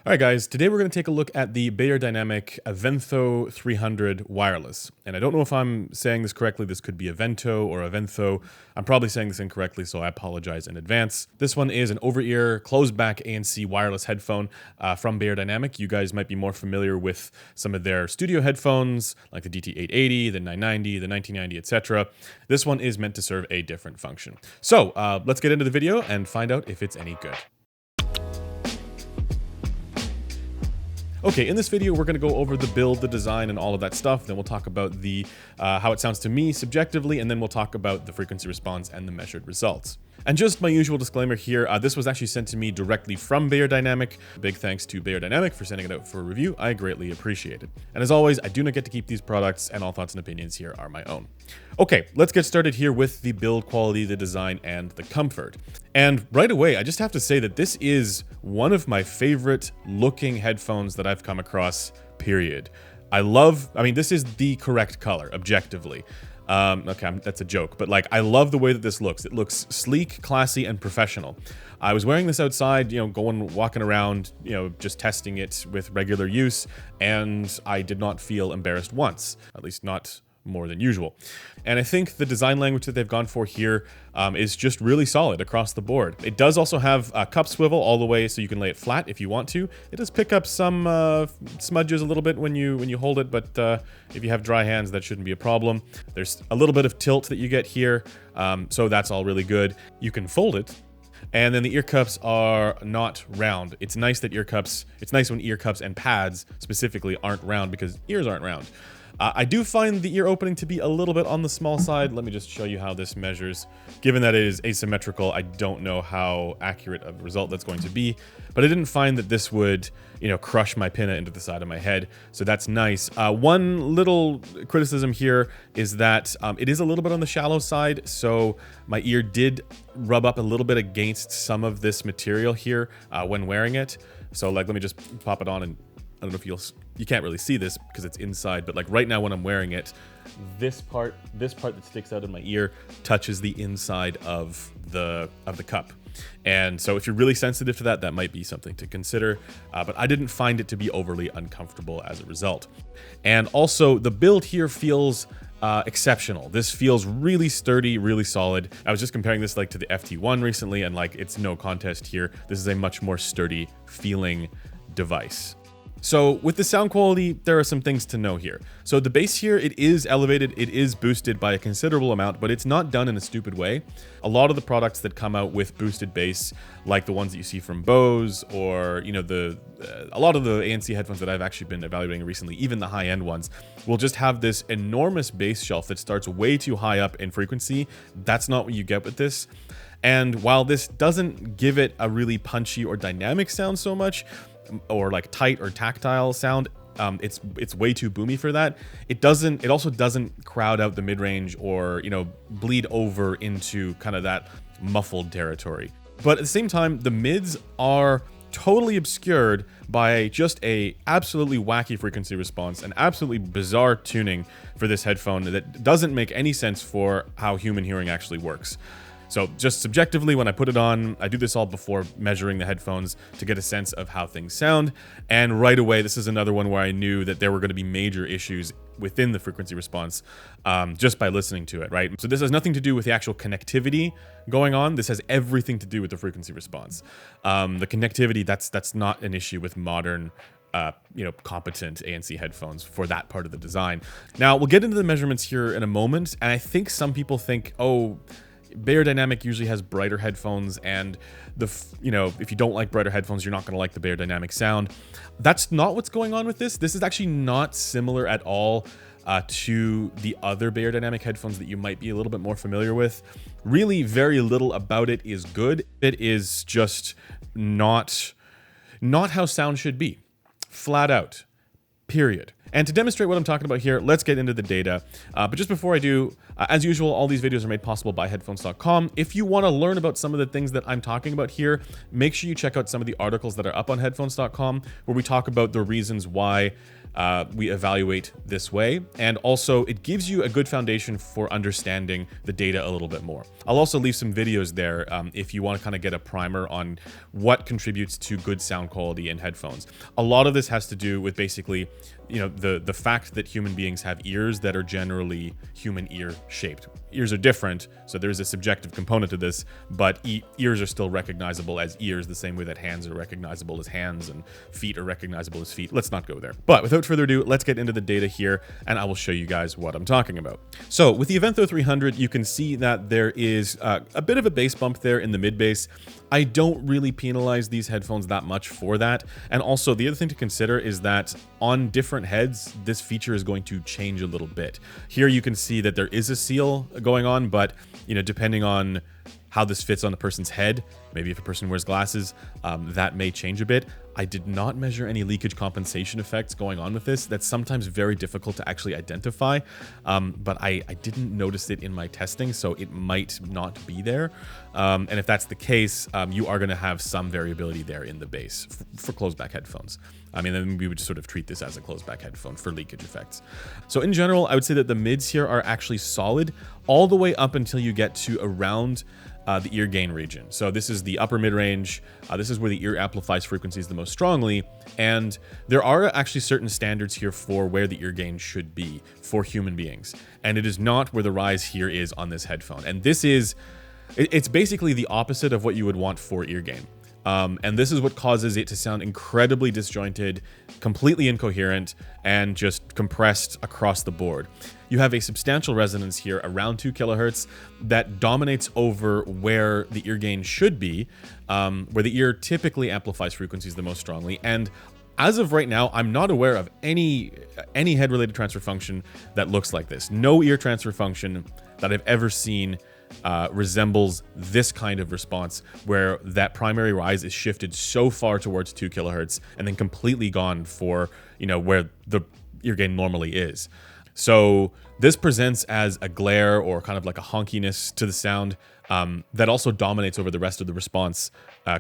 All right, guys, today we're going to take a look at the Beyerdynamic Aventho 300 wireless. And I don't know if I'm saying this correctly. This could be Aventho or Aventho. I'm probably saying this incorrectly, so I apologize in advance. This one is an over-ear, closed-back ANC wireless headphone from Beyerdynamic. You guys might be more familiar with some of their studio headphones, like the DT880, the 990, the 1990, etc. This one is meant to serve a different function. So let's get into the video and find out if it's any good. Okay, in this video, we're going to go over the build, the design, and all of that stuff. Then we'll talk about the how it sounds to me subjectively, and then we'll talk about the frequency response and the measured results. And just my usual disclaimer here, this was actually sent to me directly from Beyerdynamic. Big thanks to Beyerdynamic for sending it out for a review. I greatly appreciate it. And as always, I do not get to keep these products, and all thoughts and opinions here are my own. Okay, let's get started here with the build quality, the design, and the comfort. And right away, I just have to say that this is one of my favorite looking headphones that I've come across, period. I mean, this is the correct color, objectively. Okay, that's a joke, but like, I love the way that this looks. It looks sleek, classy, and professional. I was wearing this outside, walking around, just testing it with regular use, and I did not feel embarrassed once, at least not more than usual. And I think the design language that they've gone for here is just really solid across the board. It does also have a cup swivel all the way, so you can lay it flat if you want to. It does pick up some smudges a little bit when you hold it, but if you have dry hands, that shouldn't be a problem. There's a little bit of tilt that you get here, so that's all really good. You can fold it. And then the ear cups are not round. It's nice when ear cups and pads specifically aren't round, because ears aren't round. I do find the ear opening to be a little bit on the small side. Let me just show you how this measures. Given that it is asymmetrical, I don't know how accurate of a result that's going to be, but I didn't find that this would, crush my pinna into the side of my head. So that's nice. One little criticism here is that it is a little bit on the shallow side. So my ear did rub up a little bit against some of this material here when wearing it. So like, let me just pop it on, and I don't know if you can't really see this because it's inside, but like right now when I'm wearing it, this part that sticks out in my ear touches the inside of the cup. And so if you're really sensitive to that, that might be something to consider, but I didn't find it to be overly uncomfortable as a result. And also the build here feels exceptional. This feels really sturdy, really solid. I was just comparing this like to the FT1 recently, and like, it's no contest here. This is a much more sturdy feeling device. So with the sound quality, there are some things to know here. So the bass here, it is elevated, it is boosted by a considerable amount, but it's not done in a stupid way. A lot of the products that come out with boosted bass, like the ones that you see from Bose, or a lot of the ANC headphones that I've actually been evaluating recently, even the high-end ones, will just have this enormous bass shelf that starts way too high up in frequency. That's not what you get with this. And while this doesn't give it a really punchy or dynamic sound so much, or like tight or tactile sound, it's way too boomy for that. It also doesn't crowd out the mid-range or bleed over into kind of that muffled territory. But at the same time, the mids are totally obscured by just a absolutely wacky frequency response, an absolutely bizarre tuning for this headphone that doesn't make any sense for how human hearing actually works. So just subjectively, when I put it on, I do this all before measuring the headphones to get a sense of how things sound. And right away, this is another one where I knew that there were going to be major issues within the frequency response just by listening to it, right? So this has nothing to do with the actual connectivity going on. This has everything to do with the frequency response. The connectivity, that's not an issue with modern competent ANC headphones for that part of the design. Now, we'll get into the measurements here in a moment. And I think some people think, oh, Beyerdynamic usually has brighter headphones, and if you don't like brighter headphones, you're not going to like the Beyerdynamic sound. That's not what's going on with this. This is actually not similar at all to the other Beyerdynamic headphones that you might be a little bit more familiar with. Really, very little about it is good. It is just not how sound should be. Flat out. Period. And to demonstrate what I'm talking about here, let's get into the data. But just before I do, as usual, all these videos are made possible by headphones.com. If you want to learn about some of the things that I'm talking about here, make sure you check out some of the articles that are up on headphones.com, where we talk about the reasons why we evaluate this way. And also it gives you a good foundation for understanding the data a little bit more. I'll also leave some videos there if you want to kind of get a primer on what contributes to good sound quality in headphones. A lot of this has to do with basically, you know, the fact that human beings have ears that are generally human ear shaped. Ears are different, so there's a subjective component to this, but ears are still recognizable as ears the same way that hands are recognizable as hands and feet are recognizable as feet. Let's not go there. But without further ado, let's get into the data here and I will show you guys what I'm talking about. So with the Aventho 300, you can see that there is a bit of a bass bump there in the mid bass. I don't really penalize these headphones that much for that. And also the other thing to consider is that on different heads, this feature is going to change a little bit. Here you can see that there is a seal going on, but you know, depending on how this fits on a person's head, maybe if a person wears glasses, that may change a bit. I did not measure any leakage compensation effects going on with this. That's sometimes very difficult to actually identify, but I didn't notice it in my testing, so it might not be there. And if that's the case, you are going to have some variability there in the bass for closed back headphones. I mean, then we would sort of treat this as a closed back headphone for leakage effects. So in general, I would say that the mids here are actually solid all the way up until you get to around the ear gain region. So this is the upper mid range. This is where the ear amplifies frequencies the most strongly. And there are actually certain standards here for where the ear gain should be for human beings. And it is not where the rise here is on this headphone. And this is, it's basically the opposite of what you would want for ear gain. And this is what causes it to sound incredibly disjointed, completely incoherent, and just compressed across the board. You have a substantial resonance here around 2 kilohertz that dominates over where the ear gain should be, where the ear typically amplifies frequencies the most strongly. And as of right now, I'm not aware of any head-related transfer function that looks like this. No ear transfer function that I've ever seen resembles this kind of response where that primary rise is shifted so far towards 2 kilohertz and then completely gone for, you know, where the ear gain normally is. So this presents as a glare or kind of like a honkiness to the sound that also dominates over the rest of the response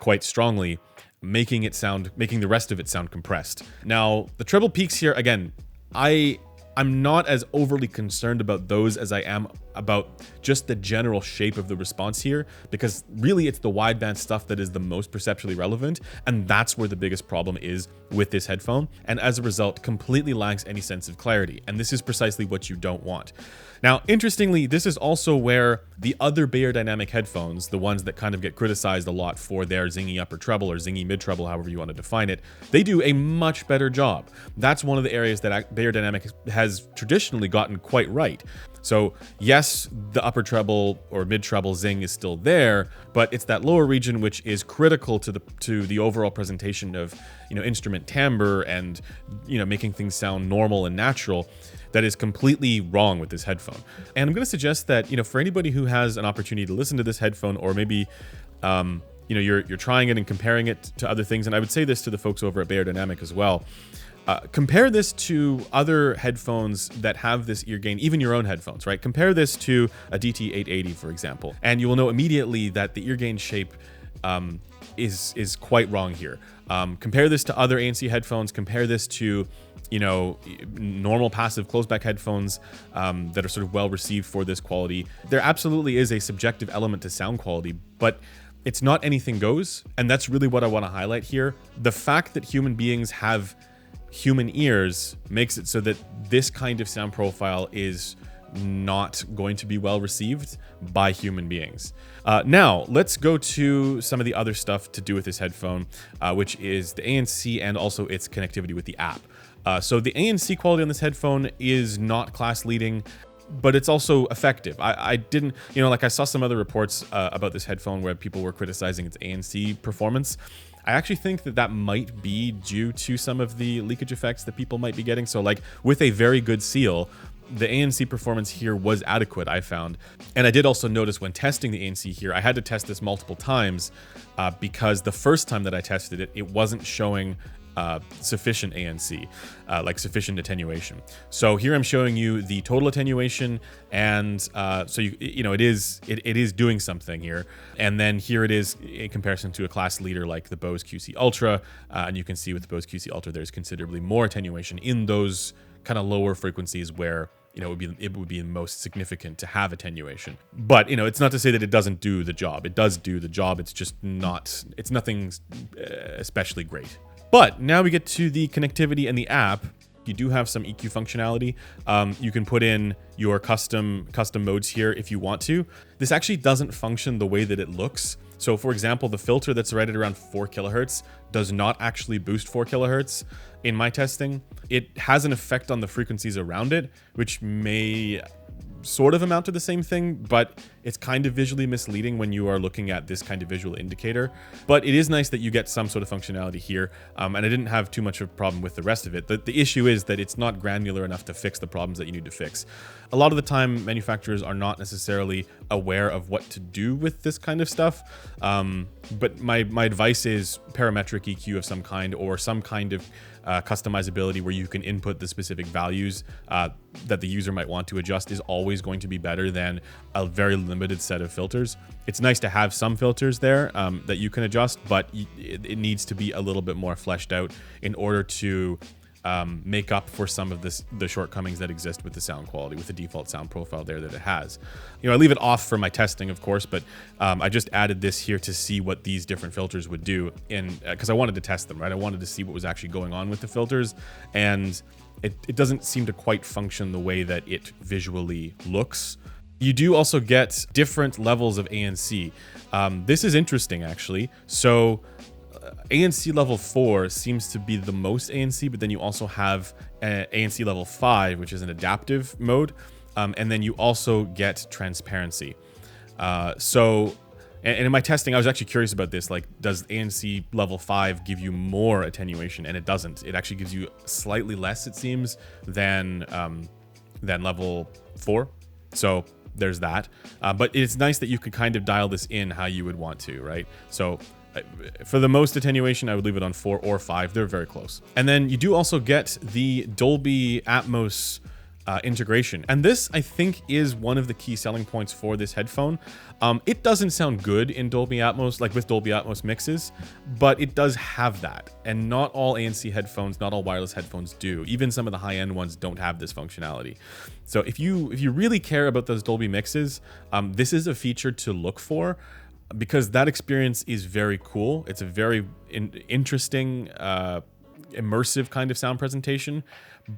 quite strongly, making the rest of it sound compressed. Now, the treble peaks here, again, I'm not as overly concerned about those as I am about just the general shape of the response here, because really it's the wideband stuff that is the most perceptually relevant, and that's where the biggest problem is with this headphone, and as a result completely lacks any sense of clarity, and this is precisely what you don't want. Now, interestingly, this is also where the other Beyerdynamic headphones, the ones that kind of get criticized a lot for their zingy upper treble or zingy mid treble, however you want to define it, they do a much better job. That's one of the areas that Beyerdynamic has traditionally gotten quite right. So yes, the upper treble or mid treble zing is still there, but it's that lower region which is critical to the overall presentation of, you know, instrument timbre and, you know, making things sound normal and natural, that is completely wrong with this headphone. And I'm going to suggest that, you know, for anybody who has an opportunity to listen to this headphone, or maybe you know, you're trying it and comparing it to other things, and I would say this to the folks over at Beyerdynamic as well. Compare this to other headphones that have this ear gain, even your own headphones, right? Compare this to a DT880, for example, and you will know immediately that the ear gain shape is quite wrong here. Compare this to other ANC headphones. Compare this to, you know, normal passive closed-back headphones that are sort of well received for this quality. There absolutely is a subjective element to sound quality, but it's not anything goes, and that's really what I want to highlight here. The fact that human beings have human ears makes it so that this kind of sound profile is not going to be well received by human beings. Now, let's go to some of the other stuff to do with this headphone, which is the ANC and also its connectivity with the app. So the ANC quality on this headphone is not class leading, but it's also effective. I didn't, you know, like I saw some other reports about this headphone where people were criticizing its ANC performance. I actually think that that might be due to some of the leakage effects that people might be getting. So like with a very good seal, the ANC performance here was adequate, I found. And I did also notice when testing the ANC here, I had to test this multiple times because the first time that I tested it, it wasn't showing sufficient ANC, like sufficient attenuation. So here I'm showing you the total attenuation, and so it is doing something here. And then here it is in comparison to a class leader like the Bose QC Ultra, and you can see with the Bose QC Ultra there's considerably more attenuation in those kind of lower frequencies where it would be most significant to have attenuation. But it's not to say that it doesn't do the job. It does do the job. It's just nothing especially great. But now we get to the connectivity and the app. You do have some EQ functionality. You can put in your custom modes here if you want to. This actually doesn't function the way that it looks. So for example, the filter that's right at around 4 kilohertz does not actually boost 4 kilohertz in my testing. It has an effect on the frequencies around it, which may sort of amount to the same thing, but it's kind of visually misleading when you are looking at this kind of visual indicator. But it is nice that you get some sort of functionality here, and I didn't have too much of a problem with the rest of it. The issue is that it's not granular enough to fix the problems that you need to fix. A lot of the time, manufacturers are not necessarily aware of what to do with this kind of stuff, but my advice is parametric EQ of some kind, or some kind of customizability where you can input the specific values that the user might want to adjust is always going to be better than a very limited set of filters. It's nice to have some filters there that you can adjust, but it needs to be a little bit more fleshed out in order to make up for some of the shortcomings that exist with the sound quality, with the default sound profile there that it has. I leave it off for my testing, of course, but I just added this here to see what these different filters would do, because I wanted to test them, right? I wanted to see what was actually going on with the filters, and it doesn't seem to quite function the way that it visually looks. You do also get different levels of ANC. This is interesting, actually. So ANC level 4 seems to be the most ANC, but then you also have ANC level 5, which is an adaptive mode, and then you also get transparency. And in my testing, I was actually curious about this. Like, does ANC level 5 give you more attenuation? And it doesn't. It actually gives you slightly less, it seems, than level 4. So there's that. But it's nice that you can kind of dial this in how you would want to, right? So for the most attenuation, I would leave it on 4 or 5. They're very close. And then you do also get the Dolby Atmos integration. And this, I think, is one of the key selling points for this headphone. It doesn't sound good in Dolby Atmos, like with Dolby Atmos mixes, but it does have that. And not all ANC headphones, not all wireless headphones do. Even some of the high-end ones don't have this functionality. So if you really care about those Dolby mixes, this is a feature to look for, because that experience is very cool. It's a very interesting, immersive kind of sound presentation.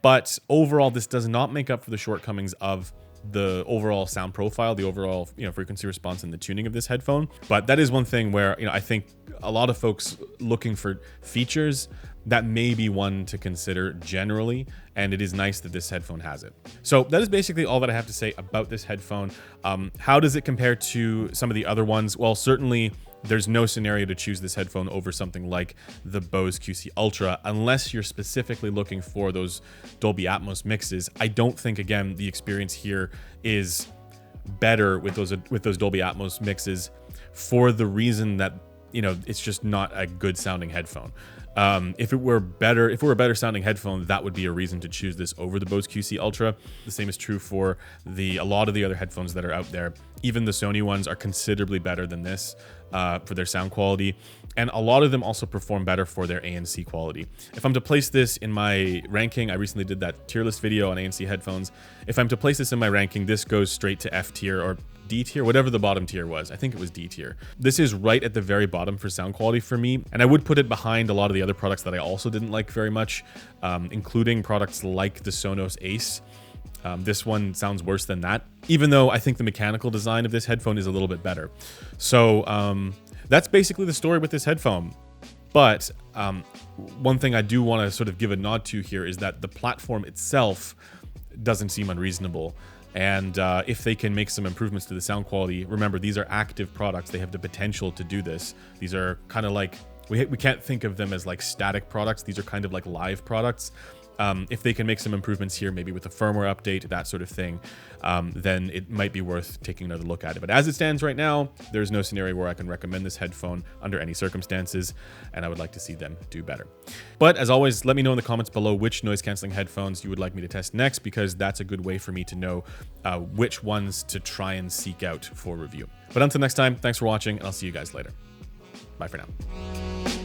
But overall, this does not make up for the shortcomings of the overall sound profile, the overall frequency response, and the tuning of this headphone. But that is one thing where I think a lot of folks looking for features, that may be one to consider generally, and it is nice that this headphone has it. So that is basically all that I have to say about this headphone. How does it compare to some of the other ones? Well, certainly there's no scenario to choose this headphone over something like the Bose QC Ultra, unless you're specifically looking for those Dolby Atmos mixes. I don't think, again, the experience here is better with those Dolby Atmos mixes, for the reason that it's just not a good sounding headphone. If it were a better sounding headphone, that would be a reason to choose this over the Bose QC Ultra. The same is true for a lot of the other headphones that are out there. Even the Sony ones are considerably better than this for their sound quality. And a lot of them also perform better for their ANC quality. If I'm to place this in my ranking, I recently did that tier list video on ANC headphones. If I'm to place this in my ranking, this goes straight to F tier or D tier, whatever the bottom tier was. I think it was D tier. This is right at the very bottom for sound quality for me, and I would put it behind a lot of the other products that I also didn't like very much, including products like the Sonos Ace. This one sounds worse than that, even though I think the mechanical design of this headphone is a little bit better. So that's basically the story with this headphone. But one thing I do want to sort of give a nod to here is that the platform itself doesn't seem unreasonable. And if they can make some improvements to the sound quality, remember, these are active products. They have the potential to do this. These are kind of like, we can't think of them as like static products. These are kind of like live products. if they can make some improvements here, maybe with a firmware update, that sort of thing, then it might be worth taking another look at it. But as it stands right now, there's no scenario where I can recommend this headphone under any circumstances, and I would like to see them do better. But as always, let me know in the comments below which noise canceling headphones you would like me to test next, because that's a good way for me to know which ones to try and seek out for review. But until next time, thanks for watching, and I'll see you guys later. Bye for now.